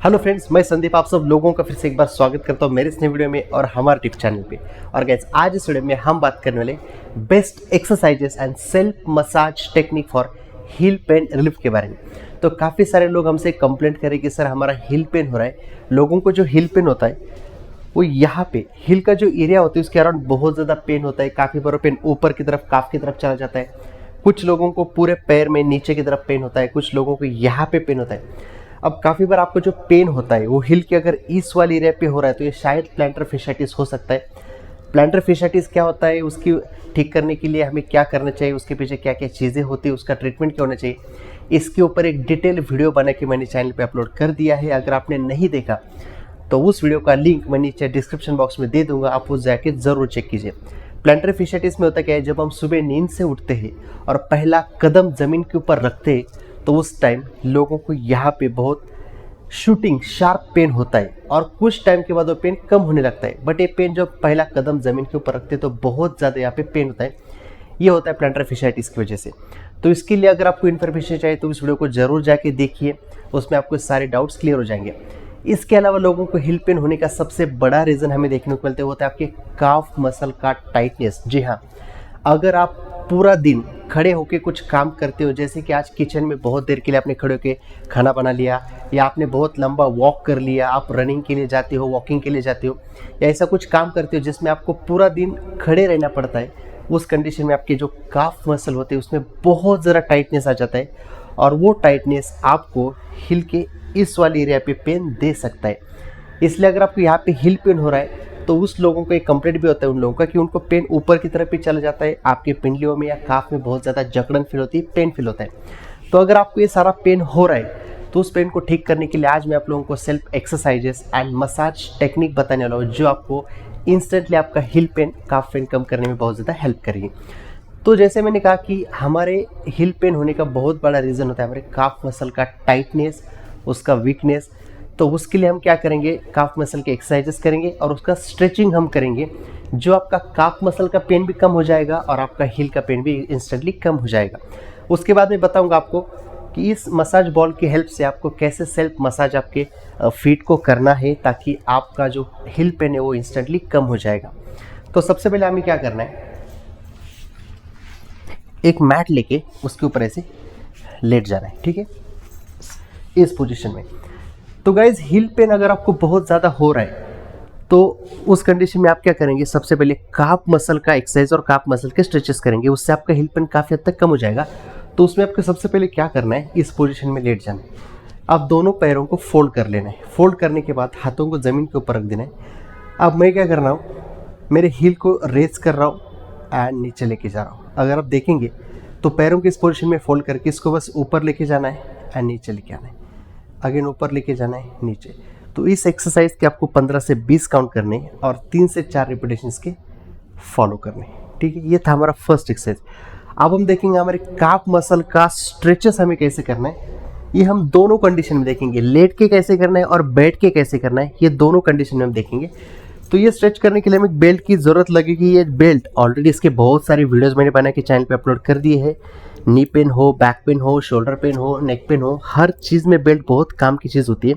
Hello friends, मैं संदीप आप सब लोगों का फिर से एक बार स्वागत करता हूं मेरे इस नए वीडियो में और हमारे टिप चैनल पे। और गाइस, आज इस वीडियो में हम बात करने वाले best exercises and self massage technique for heal pain relief के बारे में। तो काफ़ी सारे लोग हमसे कंप्लेंट करें कि सर हमारा हील पेन हो रहा है। लोगों को जो हील पेन होता है वो यहाँ पे हील का जो एरिया होता है उसके अराउंड बहुत ज़्यादा पेन होता है। काफ़ी बार पेन ऊपर की तरफ काफ की तरफ चला जाता है। कुछ लोगों को पूरे पैर में नीचे की तरफ पेन होता है, कुछ लोगों को यहाँ पे पेन होता है। अब काफ़ी बार आपको जो पेन होता है वो हिल के अगर इस वाले एरिया पे हो रहा है तो ये शायद प्लांटर फेशियाटिस हो सकता है। प्लांटर फेशियाटिस क्या होता है, उसकी ठीक करने के लिए हमें क्या करना चाहिए, उसके पीछे क्या क्या चीज़ें होती है, उसका ट्रीटमेंट क्या होना चाहिए, इसके ऊपर एक डिटेल वीडियो बना के मैंने चैनल पे अपलोड कर दिया है। अगर आपने नहीं देखा तो उस वीडियो का लिंक मैं नीचे डिस्क्रिप्शन बॉक्स में दे दूंगा, आप वो जाके ज़रूर चेक कीजिए। प्लांटर फेशियाटिस में होता क्या है, जब हम सुबह नींद से उठते हैं और पहला कदम ज़मीन के ऊपर रखते हैं तो उस टाइम लोगों को यहाँ पे बहुत शूटिंग शार्प पेन होता है और कुछ टाइम के बाद वो पेन कम होने लगता है। बट ये पेन जब पहला कदम ज़मीन के ऊपर रखते हैं तो बहुत ज़्यादा यहाँ पे पेन होता है। ये होता है प्लांटर फेशियाटिस की वजह से। तो इसके लिए अगर आपको इन्फॉर्मेशन चाहिए तो इस वीडियो को जरूर जाके देखिए, उसमें आपको सारे डाउट्स क्लियर हो जाएंगे। इसके अलावा लोगों को हिल पेन होने का सबसे बड़ा रीज़न हमें देखने को मिलता है, वो होता है आपके काफ मसल का टाइटनेस। जी हाँ, अगर आप पूरा दिन खड़े होकर कुछ काम करते हो, जैसे कि आज किचन में बहुत देर के लिए आपने खड़े होकर खाना बना लिया, या आपने बहुत लंबा वॉक कर लिया, आप रनिंग के लिए जाते हो, वॉकिंग के लिए जाते हो, या ऐसा कुछ काम करते हो जिसमें आपको पूरा दिन खड़े रहना पड़ता है, उस कंडीशन में आपके जो काफ मसल होते हैं उसमें बहुत ज़रा टाइटनेस आ जाता है और वो टाइटनेस आपको हिल के इस वाले एरिया पे पेन दे सकता है। इसलिए अगर आपको यहाँ पे हिल पेन हो रहा है तो उस लोगों को एक कंप्लेंट भी होता है उन लोगों का कि उनको पेन ऊपर की तरफ भी चला जाता है, आपके पिंडलियों में या काफ में बहुत ज़्यादा जकड़न फील होती है, पेन फील होता है। तो अगर आपको ये सारा पेन हो रहा है तो उस पेन को ठीक करने के लिए आज मैं आप लोगों को self exercises and massage technique बताने वाला हूँ, जो आपको इंस्टेंटली आपका हिल पेन, काफ पेन कम करने में बहुत ज़्यादा हेल्प करेगी। तो जैसे मैंने कहा कि हमारे हिल पेन होने का बहुत बड़ा रीज़न होता है हमारे काफ मसल का टाइटनेस, उसका वीकनेस। तो उसके लिए हम क्या करेंगे, काफ मसल के एक्सरसाइजेस करेंगे और उसका स्ट्रेचिंग हम करेंगे, जो आपका काफ मसल का पेन भी कम हो जाएगा और आपका हिल का पेन भी इंस्टेंटली कम हो जाएगा। उसके बाद मैं बताऊंगा आपको कि इस मसाज बॉल की हेल्प से आपको कैसे सेल्फ मसाज आपके फीट को करना है ताकि आपका जो हिल पेन है वो इंस्टेंटली कम हो जाएगा। तो सबसे पहले हमें क्या करना है, एक मैट लेके उसके ऊपर ऐसे लेट जाना है, ठीक है, इस पोजीशन में। तो गाइज, हिल पेन अगर आपको बहुत ज़्यादा हो रहा है तो उस कंडीशन में आप क्या करेंगे, सबसे पहले काफ मसल का एक्सरसाइज और काफ मसल के स्ट्रेचेस करेंगे, उससे आपका हिल पेन काफ़ी हद तक कम हो जाएगा। तो उसमें आपको सबसे पहले क्या करना है, इस पोजीशन में लेट जाना है। अब दोनों पैरों को फोल्ड कर लेना है। फोल्ड करने के बाद हाथों को ज़मीन के ऊपर रख देना है। अब मैं क्या कर रहा हूँ, मेरे हील को रेज कर रहा हूँ एंड नीचे लेके जा रहा हूँ। अगर आप देखेंगे तो पैरों के इस पोजीशन में फोल्ड करके इसको बस ऊपर लेके जाना है एंड नीचे लेके आना है, अगेन ऊपर लेके जाना है, नीचे। तो इस एक्सरसाइज के आपको 15 से 20 काउंट करने और 3 से 4 रिपीटेशंस के फॉलो करने, ठीक है। ये था हमारा फर्स्ट एक्सरसाइज। अब हम देखेंगे हमारे काफ मसल का स्ट्रेचेस हमें कैसे करना है। ये हम दोनों कंडीशन में देखेंगे, लेट के कैसे करना है और बैठ के कैसे करना है, ये दोनों कंडीशन में हम देखेंगे। तो ये स्ट्रेच करने के लिए हमें बेल्ट की ज़रूरत लगेगी। ये बेल्ट ऑलरेडी इसके बहुत सारी वीडियोज़ मैंने बना के चैनल पे अपलोड कर दिए हैं। नी पेन हो, बैक पेन हो, शोल्डर पेन हो, नेक पेन हो, हर चीज़ में बेल्ट बहुत काम की चीज़ होती है।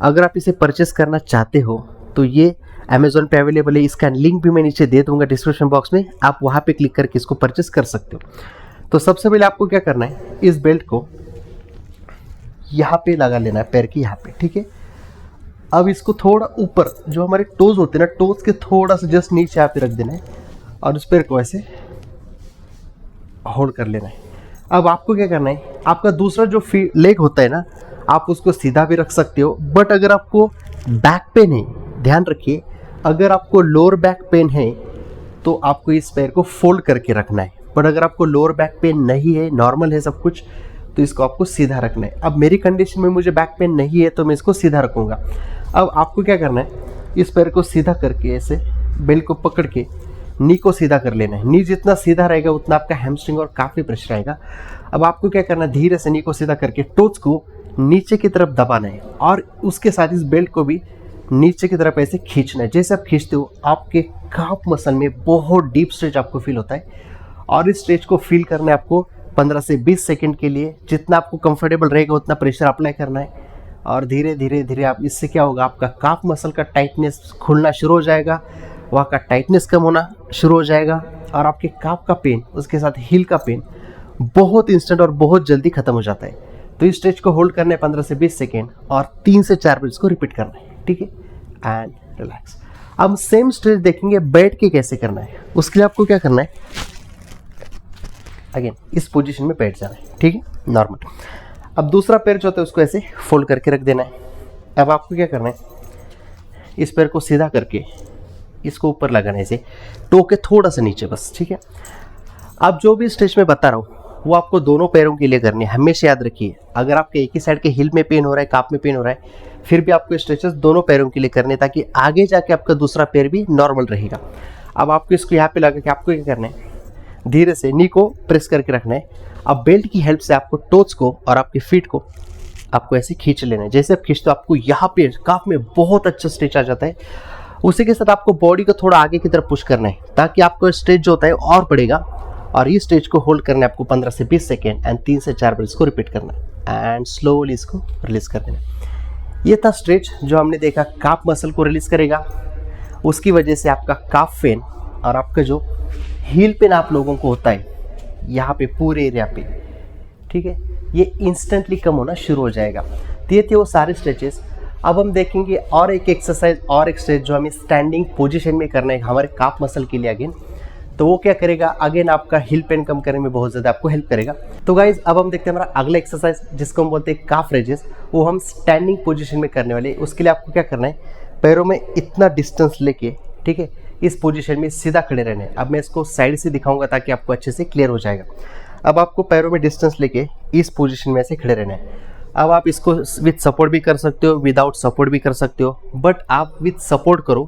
अगर आप इसे परचेस करना चाहते हो तो ये अमेज़ॉन पे अवेलेबल है, इसका लिंक भी मैं नीचे दे दूंगा डिस्क्रिप्शन बॉक्स में, आप वहाँ पे क्लिक करके इसको परचेस कर सकते हो। तो सबसे पहले आपको क्या करना है, इस बेल्ट को यहाँ पे लगा लेना है, पैर की यहाँ पे, ठीक है। अब इसको थोड़ा ऊपर, जो हमारे टोज होते हैं ना, टोज के थोड़ा सा जस्ट नीचे यहाँ पे रख देना है और उस पैर को ऐसे होल्ड कर लेना है। अब आपको क्या करना है, आपका दूसरा जो लेग होता है ना, आप उसको सीधा भी रख सकते हो। बट अगर आपको बैक पेन है, ध्यान रखिए, अगर आपको लोअर बैक पेन है तो आपको इस पैर को फोल्ड करके रखना है। बट अगर आपको लोअर बैक पेन नहीं है, नॉर्मल है सब कुछ, तो इसको आपको सीधा रखना है। अब मेरी कंडीशन में मुझे बैक पेन नहीं है तो मैं इसको सीधा रखूँगा। अब आपको क्या करना है, इस पैर को सीधा करके ऐसे बेल्ट को पकड़ के नी को सीधा कर लेना है। नी जितना सीधा रहेगा उतना आपका हैमस्ट्रिंग और काफ़ी प्रेशर आएगा। अब आपको क्या करना है, धीरे से नी को सीधा करके टोज को नीचे की तरफ दबाना है और उसके साथ इस बेल्ट को भी नीचे की तरफ ऐसे खींचना है। जैसे आप खींचते हो आपके काफ मसल में बहुत डीप स्ट्रेच आपको फील होता है और इस स्ट्रेच को फील करना है आपको 15 से 20 सेकंड के लिए। जितना आपको कंफर्टेबल रहेगा उतना प्रेशर अप्लाई करना है और धीरे धीरे धीरे आप इससे क्या होगा, आपका काफ मसल का टाइटनेस खुलना शुरू हो जाएगा, वहाँ का टाइटनेस कम होना शुरू हो जाएगा और आपके काफ का पेन उसके साथ हील का पेन बहुत इंस्टेंट और बहुत जल्दी खत्म हो जाता है। तो इस स्ट्रेच को होल्ड करना है 15 से 20 सेकेंड और 3 से 4 बार इसको रिपीट करना है, ठीक है, एंड रिलैक्स। अब सेम स्ट्रेच देखेंगे बैठ के कैसे करना है। उसके लिए आपको क्या करना है, अगेन इस पोजीशन में बैठ जाना है, ठीक है, नॉर्मल। अब दूसरा पैर जो होता है उसको ऐसे फोल्ड करके रख देना है। अब आपको क्या करना है, इस पैर को सीधा करके इसको ऊपर लगाना है, ऐसे टो के थोड़ा सा नीचे बस, ठीक है। अब जो भी स्ट्रेच में बता रहा हूँ वो आपको दोनों पैरों के लिए करनी है। हमेशा याद रखिए, अगर आपके एक ही साइड के हिल में पेन हो रहा है, काफ में पेन हो रहा है, फिर भी आपको स्ट्रेचेस दोनों पैरों के लिए करने हैं ताकि आगे जाके आपका दूसरा पैर भी नॉर्मल रहेगा। अब आपको इसको यहाँ पे लगा के आपको क्या करना है, धीरे से नी को प्रेस करके रखना है। अब बेल्ट की हेल्प से आपको टोच को और आपकी फीट को आपको ऐसे खींच लेना है। जैसे आप खींचते हो आपको यहाँ पे काफ में बहुत अच्छा स्ट्रेच आ जाता है। उसी के साथ आपको बॉडी को थोड़ा आगे की तरफ पुश करना है ताकि आपको स्ट्रेच जो होता है और बढ़ेगा। और इस स्ट्रेच को होल्ड करना है आपको 15 से 20 सेकेंड एंड 3 से 4 बार इसको रिपीट करना है एंड स्लोली इसको रिलीज कर देना। ये था स्ट्रेच जो हमने देखा काफ मसल को रिलीज करेगा। उसकी वजह से आपका काफ पेन और आपका जो हील पेन आप लोगों को होता है यहाँ पे पूरे एरिया पे, ठीक है, ये इंस्टेंटली कम होना शुरू हो जाएगा। तो ये थे वो सारे स्ट्रेचेस। अब हम देखेंगे और एक एक्सरसाइज और एक स्ट्रेच जो हमें स्टैंडिंग पोजीशन में करना है हमारे काफ मसल के लिए अगेन। तो वो क्या करेगा, अगेन आपका हिल पेन कम करने में बहुत ज़्यादा आपको हेल्प करेगा। तो गाइज अब हम देखते हैं हमारा अगला एक्सरसाइज जिसको हम बोलते हैं काफ रेजेस। वो हम स्टैंडिंग पोजीशन में करने वाले। उसके लिए आपको क्या करना है, पैरों में इतना डिस्टेंस लेके, ठीक है, इस पोजीशन में सीधा खड़े रहना है। अब मैं इसको साइड से दिखाऊंगा ताकि आपको अच्छे से क्लियर हो जाएगा। अब आपको पैरों में डिस्टेंस लेके इस पोजीशन में ऐसे खड़े रहना है। अब आप इसको विथ सपोर्ट भी कर सकते हो, विदाउट सपोर्ट भी कर सकते हो, बट आप विथ सपोर्ट करो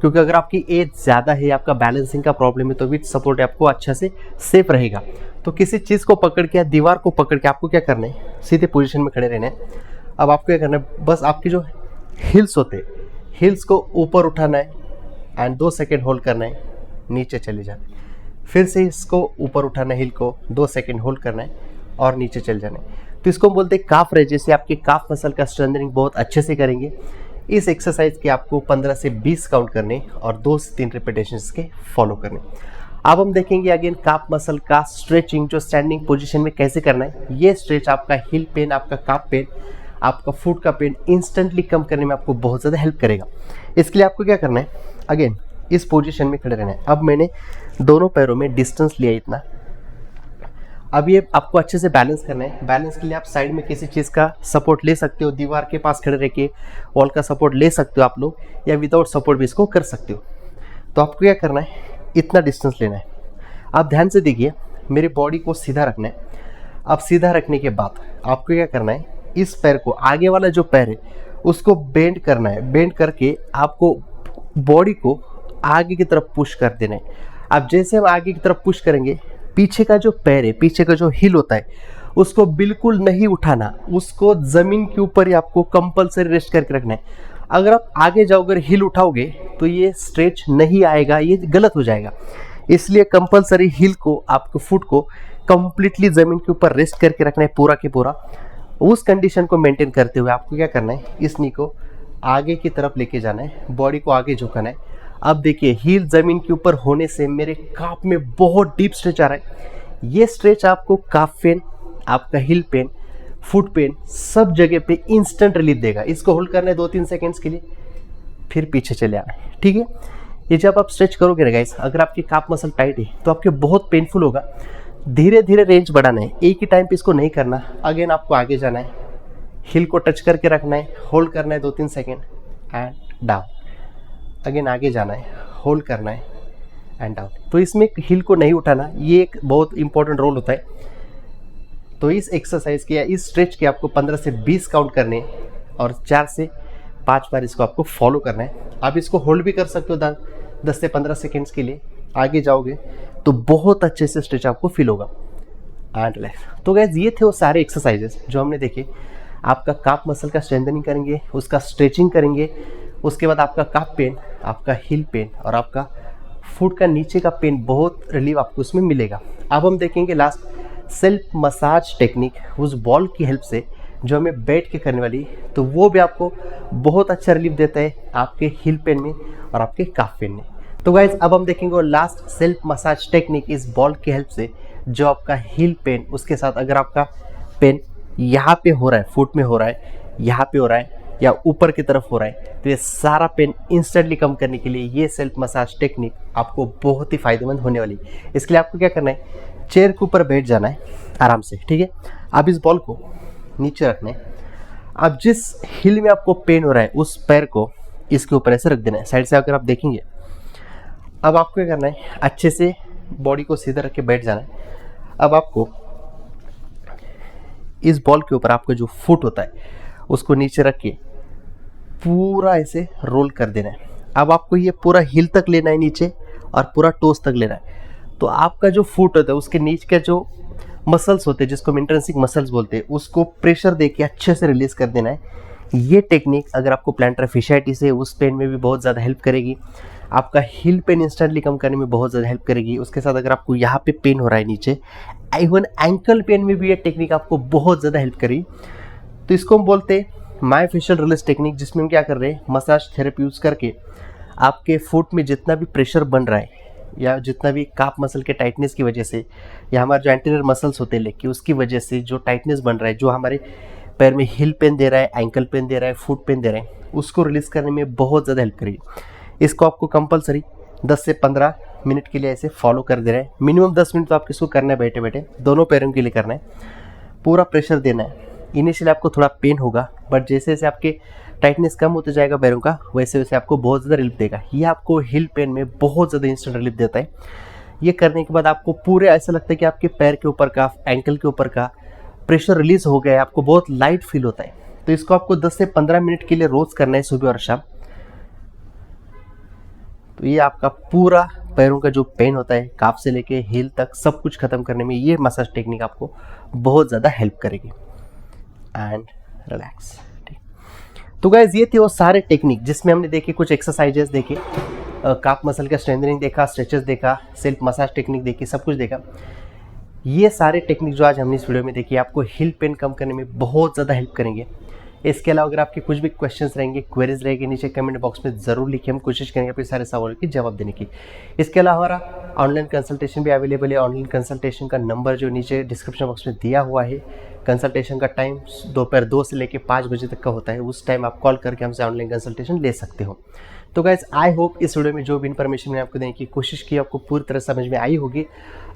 क्योंकि अगर आपकी एज ज़्यादा है, आपका बैलेंसिंग का प्रॉब्लम है, तो विथ सपोर्ट आपको अच्छा से सेफ रहेगा। तो किसी चीज़ को पकड़ के या दीवार को पकड़ के आपको क्या करना है, सीधे पोजीशन में खड़े रहना है। अब आपको क्या करना है, बस आपके जो हिल्स होते हैं, हिल्स को ऊपर उठाना है एंड 2 सेकेंड होल्ड करना है, नीचे चले जाना है। फिर से इसको ऊपर उठाना है, हिल को 2 सेकेंड होल्ड करना है और नीचे चले जाना है। तो इसको हम बोलते हैं काफ रेजेस से आपके काफ मसल का स्ट्रेंथनिंग बहुत अच्छे से करेंगे। इस एक्सरसाइज के आपको 15 से 20 काउंट करने और 2 से 3 रिपीटेशंस के फॉलो करने। अब हम देखेंगे अगेन काफ मसल का स्ट्रेचिंग जो स्टैंडिंग पोजीशन में कैसे करना है। ये स्ट्रेच आपका हिल पेन, आपका काफ पेन, आपका फुट का पेन इंस्टेंटली कम करने में आपको बहुत ज़्यादा हेल्प करेगा। इसके लिए आपको क्या करना है, अगेन इस पोजीशन में खड़े रहना है। अब मैंने दोनों पैरों में डिस्टेंस लिया इतना। अब ये आपको अच्छे से बैलेंस करना है। बैलेंस के लिए आप साइड में किसी चीज़ का सपोर्ट ले सकते हो, दीवार के पास खड़े रह के वॉल का सपोर्ट ले सकते हो आप लोग, या विदाउट सपोर्ट भी इसको कर सकते हो। तो आपको क्या करना है, इतना डिस्टेंस लेना है। आप ध्यान से देखिए, मेरी बॉडी को सीधा रखना है। अब सीधा रखने के बाद आपको क्या करना है, इस पैर को, आगे वाला जो पैर है उसको बेंड करना है। बेंड करके आपको बॉडी को आगे की तरफ पुश कर देना है। अब जैसे हम आगे की तरफ पुश करेंगे, पीछे का जो पैर है, पीछे का जो हिल होता है, उसको बिल्कुल नहीं उठाना, उसको ज़मीन के ऊपर ही आपको कंपलसरी रेस्ट करके रखना है। अगर आप आगे जाओगे, हिल उठाओगे तो ये स्ट्रेच नहीं आएगा, ये गलत हो जाएगा। इसलिए कंपलसरी हिल को, आपको फुट को कंप्लीटली ज़मीन के ऊपर रेस्ट करके रखना है पूरा के पूरा। उस कंडीशन को मेंटेन करते हुए आपको क्या करना है, इस नी को आगे की तरफ लेके जाना है, बॉडी को आगे झुकाना है। अब देखिए, हील ज़मीन के ऊपर होने से मेरे काफ में बहुत डीप स्ट्रेच आ रहा है। ये स्ट्रेच आपको काफ पेन, आपका हिल पेन, फुट पेन सब जगह पे इंस्टेंट रिलीफ देगा। इसको होल्ड करना है 2-3 सेकेंड्स के लिए, फिर पीछे चले आना है, ठीक है। ये जब आप स्ट्रेच करोगे ना गाइस, अगर आपकी काफ मसल टाइट है तो आपके बहुत पेनफुल होगा। धीरे धीरे रेंज बढ़ाना है, एक ही टाइम पे इसको नहीं करना। अगेन आपको आगे जाना है, हिल को टच करके रखना है, होल्ड करना है 2-3 सेकेंड एंड डाउन। अगेन आगे जाना है, होल्ड करना है एंड डाउन। तो इसमें हिल को नहीं उठाना, ये एक बहुत इंपॉर्टेंट रोल होता है। तो इस एक्सरसाइज के या इस स्ट्रेच के आपको 15 से 20 काउंट करने और 4 से 5 बार इसको आपको फॉलो करना है। आप इसको होल्ड भी कर सकते हो 10 से 15 सेकेंड्स के लिए। आगे जाओगे तो बहुत अच्छे से स्ट्रेच आपको फील होगा एंड रिलैक्स। तो गाइस, ये थे वो सारे एक्सरसाइजेस जो हमने देखे। आपका काफ मसल का स्ट्रेंथनिंग करेंगे, उसका स्ट्रेचिंग करेंगे, उसके बाद आपका काफ पेन, आपका हिल पेन और आपका फुट का नीचे का पेन, बहुत रिलीफ आपको उसमें मिलेगा। अब हम देखेंगे लास्ट सेल्फ मसाज टेक्निक। उस बॉल की हेल्प से जो हमें बैठ के करने वाली, तो वो भी आपको बहुत अच्छा रिलीफ देता है आपके हिल पेन में और आपके काफ पेन में। तो गाइज अब हम देखेंगे लास्ट सेल्फ मसाज टेक्निक इस बॉल की हेल्प से, जो आपका हिल पेन, उसके साथ अगर आपका पेन यहाँ पे हो रहा है, फुट में हो रहा है, यहाँ पे हो रहा है या ऊपर की तरफ हो रहा है, तो ये सारा पेन इंस्टेंटली कम करने के लिए ये सेल्फ मसाज टेक्निक आपको बहुत ही फायदेमंद होने वाली है। इसके लिए आपको क्या करना है, चेयर के ऊपर बैठ जाना है आराम से, ठीक है। अब इस बॉल को नीचे रखना है। अब जिस हिल में आपको पेन हो रहा है उस पैर को इसके ऊपर ऐसे रख देना है। साइड से अगर आप देखेंगे, अब आपको क्या करना है, अच्छे से बॉडी को सीधा रख के बैठ जाना है। अब आपको इस बॉल के ऊपर आपका जो फुट होता है उसको नीचे रख के पूरा ऐसे रोल कर देना है। अब आपको ये पूरा हिल तक लेना है नीचे और पूरा टोस तक लेना है। तो आपका जो फुट होता है उसके नीचे के जो मसल्स होते हैं, जिसको हम इंट्रिंसिक मसल्स बोलते हैं, उसको प्रेशर देके अच्छे से रिलीज कर देना है। ये टेक्निक अगर आपको प्लांटर फिशाइटिस है उस पेन में भी बहुत ज़्यादा हेल्प करेगी, आपका हिल पेन इंस्टेंटली कम करने में बहुत ज़्यादा हेल्प करेगी। उसके साथ अगर आपको यहाँ पे पेन हो रहा है नीचे, इवन एंकल पेन में भी ये टेक्निक आपको बहुत ज़्यादा हेल्प करेगी। तो इसको हम बोलते हैं मायोफेशियल रिलीज टेक्निक, जिसमें हम क्या कर रहे हैं, मसाज थेरेपी यूज़ करके आपके फुट में जितना भी प्रेशर बन रहा है या जितना भी काफ मसल के टाइटनेस की वजह से या हमारे जो एंटीरियर मसल्स होते हैं लेग के, उसकी वजह से जो टाइटनेस बन रहा है, जो हमारे पैर में हिल पेन दे रहा है, एंकल पेन दे रहा है, फुट पेन दे रहा है, उसको रिलीज करने में बहुत ज़्यादा हेल्प करेगी। इसको आपको कंपलसरी 10 से 15 मिनट के लिए ऐसे फॉलो कर दे रहे हैं। मिनिमम 10 मिनट तो आपको इसको करना है, बैठे बैठे दोनों पैरों के लिए करना है, पूरा प्रेशर देना है। इनिशियली आपको थोड़ा पेन होगा, बट जैसे जैसे आपके टाइटनेस कम होते जाएगा पैरों का, वैसे वैसे आपको बहुत ज़्यादा रिलीफ देगा। ये आपको हिल पेन में बहुत ज़्यादा इंस्टेंट रिलीफ देता है। ये करने के बाद आपको पूरे ऐसा लगता है कि आपके पैर के ऊपर का, एंकल के ऊपर का प्रेशर रिलीज हो गया है, आपको बहुत लाइट फील होता है। तो इसको आपको 10 से 15 मिनट के लिए रोज़ करना है, सुबह और शाम। तो ये आपका पूरा पैरों का जो पेन होता है, काफ से लेके हील तक, सब कुछ खत्म करने में ये मसाज टेक्निक आपको बहुत ज़्यादा हेल्प करेगी। एंड रिलैक्स, ठीक। तो गाइज ये थे वो सारे टेक्निक जिसमें हमने देखे कुछ एक्सरसाइजेस देखे, काफ मसल का स्ट्रेंथनिंग देखा, स्ट्रेचेस देखा, सेल्फ मसाज टेक्निक देखी, सब कुछ देखा। ये सारे टेक्निक जो आज हमने इस वीडियो में देखी आपको हिल पेन कम करने में बहुत ज़्यादा हेल्प करेंगे। इसके अलावा अगर आपके कुछ भी क्वेश्चंस रहेंगे, क्वेरीज रहेंगे, नीचे कमेंट बॉक्स में ज़रूर लिखिए, हम कोशिश करेंगे आपके सारे सवालों के जवाब देने की। इसके अलावा हमारा ऑनलाइन कंसल्टेशन भी अवेलेबल है। ऑनलाइन कंसल्टेशन का नंबर जो नीचे डिस्क्रिप्शन बॉक्स में दिया हुआ है। कंसल्टेशन का टाइम दोपहर 2 से लेकर 5 बजे तक का होता है। उस टाइम आप कॉल करके हमसे ऑनलाइन कंसल्टेशन ले सकते हो। तो गाइज आई होप इस वीडियो में जो भी इन्फॉर्मेशन मैंने आपको देने की कोशिश की आपको पूरी तरह समझ में आई होगी।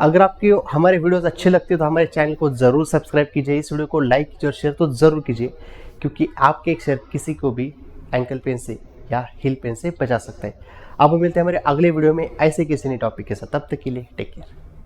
अगर आपके हमारे वीडियोस अच्छे लगते हैं तो हमारे चैनल को ज़रूर सब्सक्राइब कीजिए, इस वीडियो को लाइक कीजिए और शेयर तो ज़रूर कीजिए, क्योंकि आपके एक शेयर किसी को भी एंकल पेन से या हिल पेन से बचा सकता है। अब मिलते हैं हमारे अगले वीडियो में ऐसे किसी नए टॉपिक के साथ। तब तक के लिए टेक केयर।